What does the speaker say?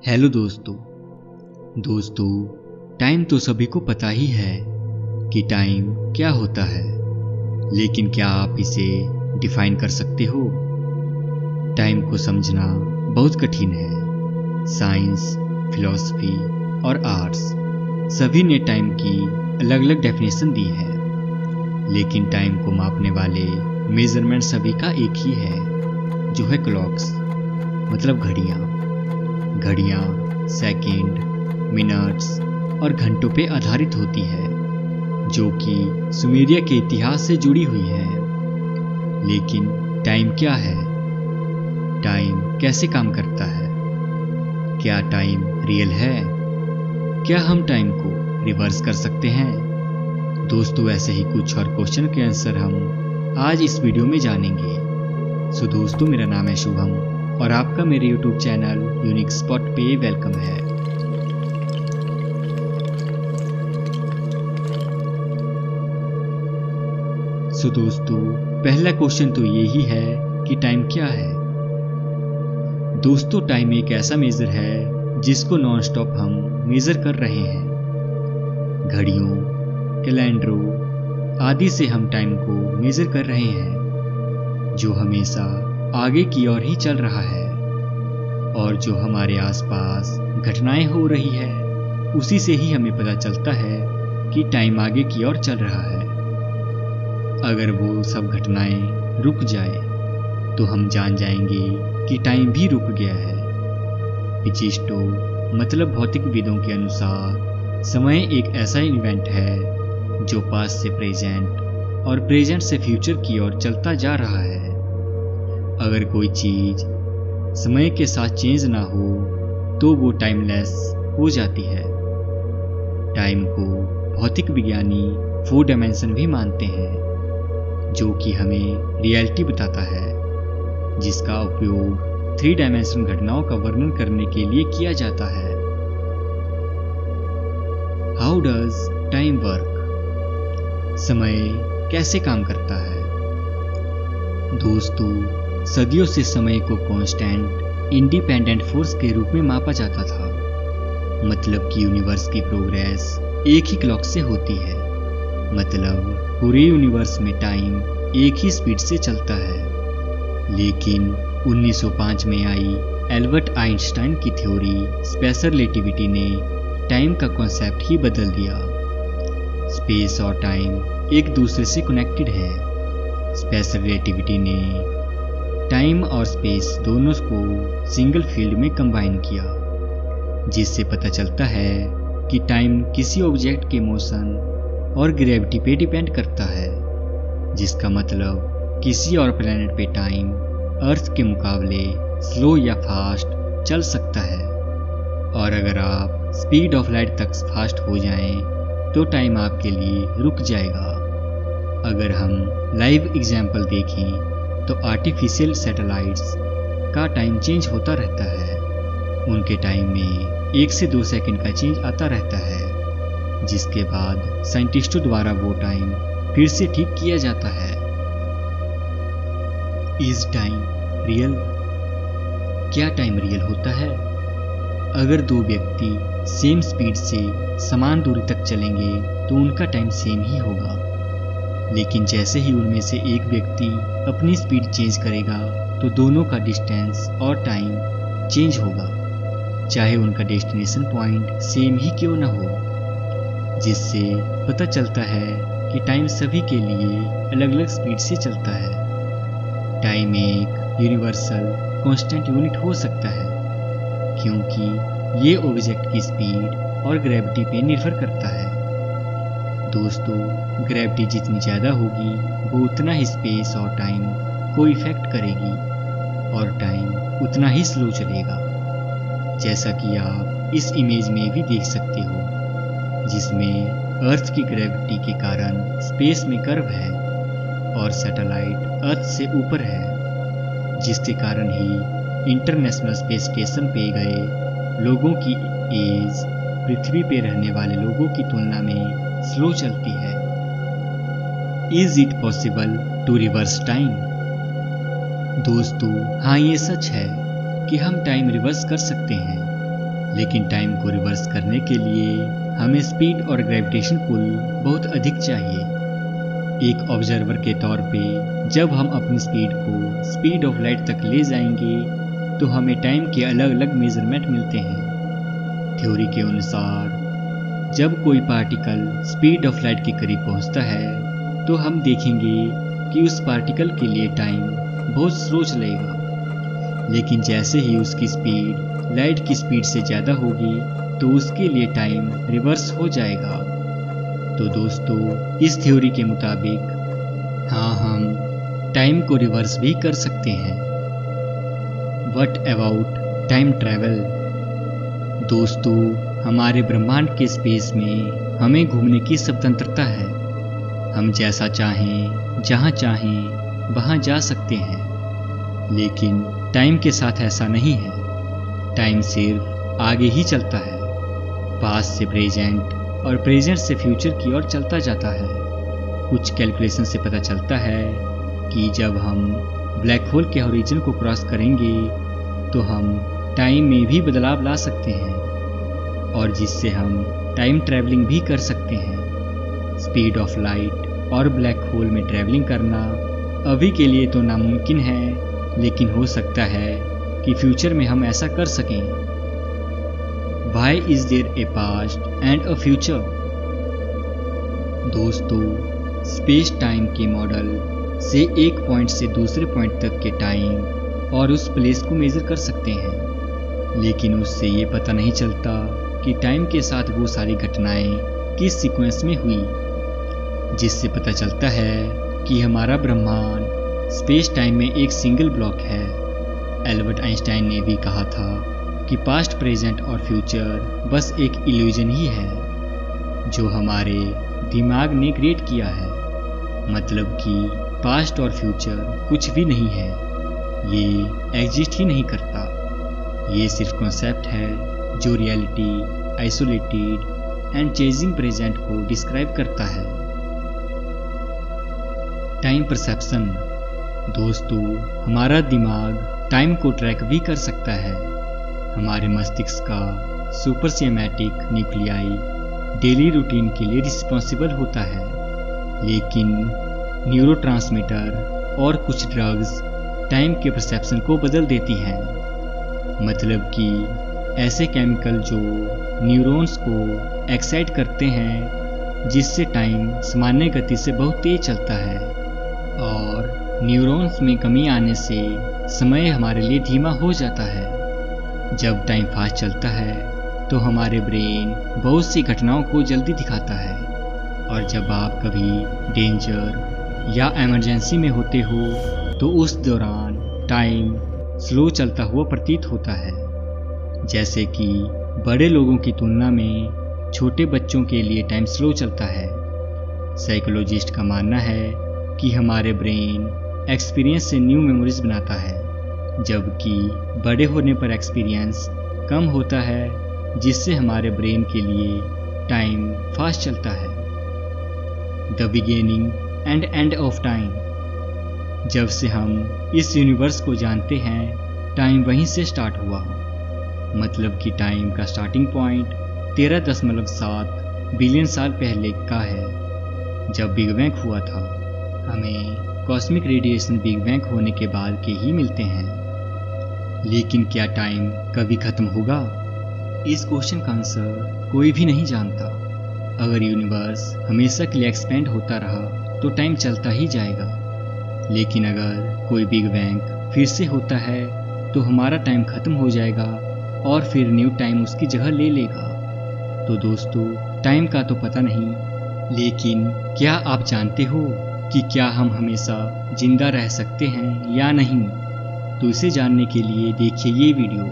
Hello दोस्तों time तो सभी को पता ही है कि टाइम क्या होता है, लेकिन क्या आप इसे डिफाइन कर सकते हो? टाइम को समझना बहुत कठिन है। साइंस, फिलॉसफी और आर्ट्स सभी ने टाइम की अलग अलग डेफिनेशन दी है, लेकिन टाइम को मापने वाले मेजरमेंट सभी का एक ही है, जो है क्लॉक्स, मतलब घड़ियाँ सेकंड, मिनट्स और घंटों पे आधारित होती है, जो कि सुमेरिया के इतिहास से जुड़ी हुई है। लेकिन टाइम क्या है? टाइम कैसे काम करता है? क्या टाइम रियल है? क्या हम टाइम को रिवर्स कर सकते हैं? दोस्तों, ऐसे ही कुछ और क्वेश्चन के आंसर हम आज इस वीडियो में जानेंगे। सो दोस्तों, मेरा नाम है शुभम और आपका मेरे YouTube चैनल यूनिक स्पॉट पे वेलकम है। सो दोस्तों, पहला क्वेश्चन तो यही है कि टाइम क्या है। दोस्तों, टाइम एक ऐसा मेजर है जिसको नॉन स्टॉप हम मेजर कर रहे हैं। घड़ियों, कैलेंडरों आदि से हम टाइम को मेजर कर रहे हैं, जो हमेशा आगे की ओर ही चल रहा है, और जो हमारे आसपास घटनाएं हो रही है उसी से ही हमें पता चलता है कि टाइम आगे की ओर चल रहा है। अगर वो सब घटनाएं रुक जाए तो हम जान जाएंगे कि टाइम भी रुक गया है। फिजिस्टो मतलब भौतिकविदों के अनुसार समय एक ऐसा इवेंट है जो पास्ट से प्रेजेंट और प्रेजेंट से फ्यूचर की ओर चलता जा रहा है। अगर कोई चीज समय के साथ चेंज ना हो तो वो टाइमलेस हो जाती है। टाइम को भौतिक विज्ञानी 4 डायमेंशन भी मानते हैं, जो कि हमें रियलिटी बताता है, जिसका उपयोग 3 डायमेंशन घटनाओं का वर्णन करने के लिए किया जाता है। How does time work? समय कैसे काम करता है? दोस्तों, सदियों से समय को कांस्टेंट इंडिपेंडेंट फोर्स के रूप में मापा जाता था। मतलब कि यूनिवर्स की प्रोग्रेस एक ही क्लॉक से होती है। मतलब पूरे यूनिवर्स में टाइम एक ही स्पीड से चलता है। लेकिन 1905 में आई एल्बर्ट आइंस्टाइन की थ्योरी स्पेशल रिलेटिविटी ने टाइम का कॉन्सेप्ट ही बदल दिया। स्पेस और टाइम एक दूसरे से कनेक्टेड है। स्पेशल रिलेटिविटी ने टाइम और स्पेस दोनों को सिंगल फील्ड में कंबाइन किया, जिससे पता चलता है कि टाइम किसी ऑब्जेक्ट के मोशन और ग्रेविटी पे डिपेंड करता है, जिसका मतलब किसी और प्लैनेट पे टाइम अर्थ के मुकाबले स्लो या फास्ट चल सकता है। और अगर आप स्पीड ऑफ लाइट तक फास्ट हो जाएं तो टाइम आपके लिए रुक जाएगा। अगर हम लाइव एग्जाम्पल देखें तो आर्टिफिशियल सैटेलाइट्स का टाइम चेंज होता रहता है। उनके टाइम में 1 से 2 सेकंड का चेंज आता रहता है, जिसके बाद साइंटिस्टों द्वारा वो टाइम फिर से ठीक किया जाता है। Is time real? क्या टाइम रियल होता है? अगर 2 व्यक्ति सेम स्पीड से समान दूरी तक चलेंगे तो उनका टाइम सेम ही होगा। लेकिन जैसे ही उनमें से एक व्यक्ति अपनी स्पीड चेंज करेगा तो दोनों का डिस्टेंस और टाइम चेंज होगा, चाहे उनका डेस्टिनेशन पॉइंट सेम ही क्यों ना हो। जिससे पता चलता है कि टाइम सभी के लिए अलग अलग स्पीड से चलता है। टाइम एक यूनिवर्सल कांस्टेंट यूनिट हो सकता है, क्योंकि ये ऑब्जेक्ट की स्पीड और ग्रेविटी पे निर्भर करता है। दोस्तों, ग्रेविटी जितनी ज़्यादा होगी वो उतना ही स्पेस और टाइम को इफेक्ट करेगी, और टाइम उतना ही स्लो चलेगा। जैसा कि आप इस इमेज में भी देख सकते हो, जिसमें अर्थ की ग्रेविटी के कारण स्पेस में कर्व है और सैटेलाइट अर्थ से ऊपर है, जिसके कारण ही इंटरनेशनल स्पेस स्टेशन पे गए लोगों की एज पृथ्वी पे रहने वाले लोगों की तुलना में स्लो चलती है। Is it possible to reverse time? दोस्तों, हाँ, ये सच है कि हम टाइम रिवर्स कर सकते हैं, लेकिन टाइम को रिवर्स करने के लिए हमें स्पीड और ग्रेविटेशन पुल बहुत अधिक चाहिए। एक ऑब्जर्वर के तौर पे जब हम अपनी स्पीड को स्पीड ऑफ लाइट तक ले जाएंगे तो हमें टाइम के अलग अलग मेजरमेंट मिलते हैं। थ्योरी के अनुसार जब कोई पार्टिकल स्पीड ऑफ लाइट के करीब पहुंचता है तो हम देखेंगे कि उस पार्टिकल के लिए टाइम बहुत स्लो चलेगा, लेकिन जैसे ही उसकी स्पीड लाइट की स्पीड से ज़्यादा होगी तो उसके लिए टाइम रिवर्स हो जाएगा। तो दोस्तों, इस थ्योरी के मुताबिक हाँ, हम टाइम को रिवर्स भी कर सकते हैं। What about time travel? दोस्तों, हमारे ब्रह्मांड के स्पेस में हमें घूमने की स्वतंत्रता है। हम जैसा चाहें, जहाँ चाहें, वहाँ जा सकते हैं। लेकिन टाइम के साथ ऐसा नहीं है। टाइम सिर्फ आगे ही चलता है, पास्ट से प्रेजेंट और प्रेजेंट से फ्यूचर की ओर चलता जाता है। कुछ कैलकुलेशन से पता चलता है कि जब हम ब्लैक होल के ओरिजिन को क्रॉस करेंगे तो हम टाइम में भी बदलाव ला सकते हैं, और जिससे हम टाइम ट्रैवलिंग भी कर सकते हैं। स्पीड ऑफ लाइट और ब्लैक होल में ट्रैवलिंग करना अभी के लिए तो नामुमकिन है, लेकिन हो सकता है कि फ्यूचर में हम ऐसा कर सकें। Why is there a past and a future? दोस्तों, स्पेस टाइम के मॉडल से एक पॉइंट से दूसरे पॉइंट तक के टाइम और उस प्लेस को मेजर कर सकते हैं, लेकिन उससे ये पता नहीं चलता कि टाइम के साथ वो सारी घटनाएं किस सीक्वेंस में हुई, जिससे पता चलता है कि हमारा ब्रह्मांड स्पेस टाइम में एक सिंगल ब्लॉक है। एल्बर्ट आइंस्टाइन ने भी कहा था कि पास्ट, प्रेजेंट और फ्यूचर बस एक इल्यूजन ही है जो हमारे दिमाग ने क्रिएट किया है। मतलब कि पास्ट और फ्यूचर कुछ भी नहीं है, ये एग्जिस्ट ही नहीं करता। ये सिर्फ कॉन्सेप्ट है जो reality, isolated and chasing present को डिस्क्राइब करता है। Time perception. दोस्तों, हमारा दिमाग टाइम को ट्रैक भी कर सकता है। हमारे मस्तिष्क का सुपरसिनेमैटिक न्यूक्लियाई डेली रूटीन के लिए रिस्पॉन्सिबल होता है, लेकिन न्यूरोट्रांसमीटर और कुछ ड्रग्स टाइम के परसेप्शन को बदल देती हैं। मतलब कि ऐसे केमिकल जो न्यूरॉन्स को एक्साइट करते हैं, जिससे टाइम सामान्य गति से बहुत तेज चलता है, और न्यूरॉन्स में कमी आने से समय हमारे लिए धीमा हो जाता है। जब टाइम फास्ट चलता है तो हमारे ब्रेन बहुत सी घटनाओं को जल्दी दिखाता है, और जब आप कभी डेंजर या इमरजेंसी में होते हो तो उस दौरान टाइम स्लो चलता हुआ प्रतीत होता है। जैसे कि बड़े लोगों की तुलना में छोटे बच्चों के लिए टाइम स्लो चलता है। साइकोलॉजिस्ट का मानना है कि हमारे ब्रेन एक्सपीरियंस से न्यू मेमोरीज बनाता है, जबकि बड़े होने पर एक्सपीरियंस कम होता है, जिससे हमारे ब्रेन के लिए टाइम फास्ट चलता है। The beginning and end of time. जब से हम इस यूनिवर्स को जानते हैं, टाइम वहीं से स्टार्ट हुआ। मतलब कि टाइम का स्टार्टिंग पॉइंट 13.7 बिलियन साल पहले का है, जब बिग बैंग हुआ था। हमें कॉस्मिक रेडिएशन बिग बैंग होने के बाद के ही मिलते हैं। लेकिन क्या टाइम कभी खत्म होगा? इस क्वेश्चन का आंसर कोई भी नहीं जानता। अगर यूनिवर्स हमेशा के लिए एक्सपेंड होता रहा तो टाइम चलता ही जाएगा, लेकिन अगर कोई बिग बैंग फिर से होता है तो हमारा टाइम खत्म हो जाएगा और फिर न्यू टाइम उसकी जगह ले लेगा। तो दोस्तों, टाइम का तो पता नहीं, लेकिन क्या आप जानते हो कि क्या हम हमेशा जिंदा रह सकते हैं या नहीं? तो इसे जानने के लिए देखिए ये वीडियो।